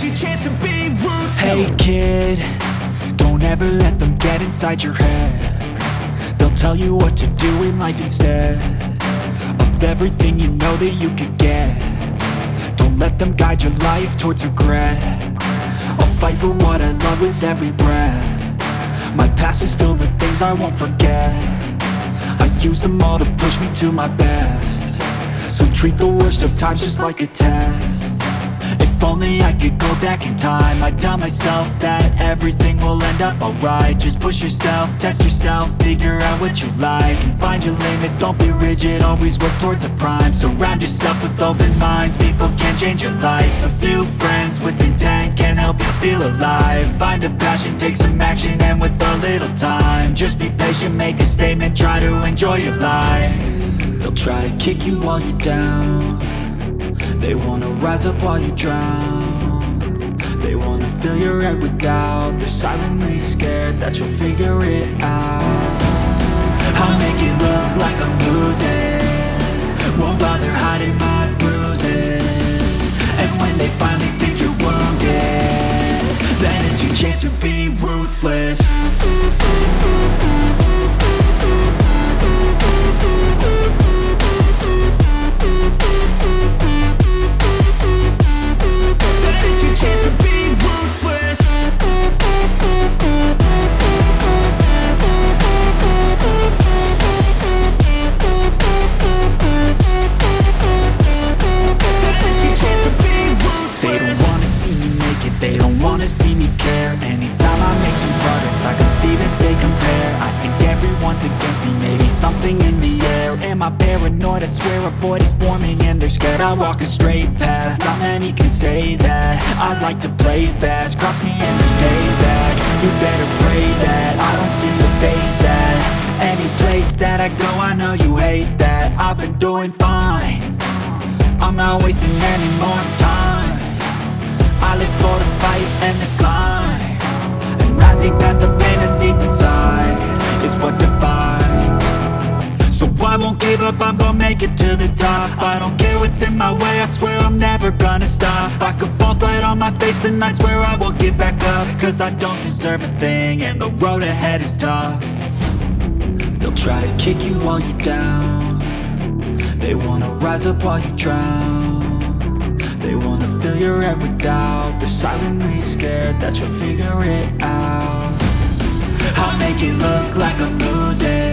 it's your chance to be ruthless. Hey kid, don't ever let them get inside your head. They'll tell you what to do in life instead of everything you know that you could get. Don't let them guide your life towards regret. I'll fight for what I love with every breath. My past is filled with things I won't forget. I use them all to push me to my best. So treat the worst of times just like a test. If only I could go back in time, I'd tell myself that everything will end up alright. Just push yourself, test yourself, figure out what you like, and find your limits, don't be rigid, always work towards a prime. Surround yourself with open minds, people can change your life. A few friends with intent can help you feel alive. Find a passion, take some action, and with a little time, just be patient, make a statement, try to enjoy your life. They'll try to kick you while you're down. They wanna rise up while you drown. They wanna fill your head with doubt. They're silently scared that you'll figure it out. I'll make it look like I'm losing, won't bother hiding my bruises. And when they finally think you're wounded, then it's your chance to be ruthless. They don't wanna see me care. Anytime I make some progress, I can see that they compare. I think everyone's against me, maybe something in the air. Am I paranoid? I swear a void is forming and they're scared I walk a straight path. Not many can say that. I like to play fast, cross me and there's payback. You better pray that I don't see your face at any place that I go. I know you hate that. I've been doing fine, I'm not wasting any more time. I live for the fight and the climb, and I think that the pain that's deep inside is what defines. So I won't give up, I'm gonna make it to the top. I don't care what's in my way, I swear I'm never gonna stop. I could fall flat on my face and I swear I will get back up, cause I don't deserve a thing and the road ahead is tough. They'll try to kick you while you're down. They wanna rise up while you drown. They wanna fill your head with doubt. They're silently scared that you'll figure it out. I'll make it look like I'm losing,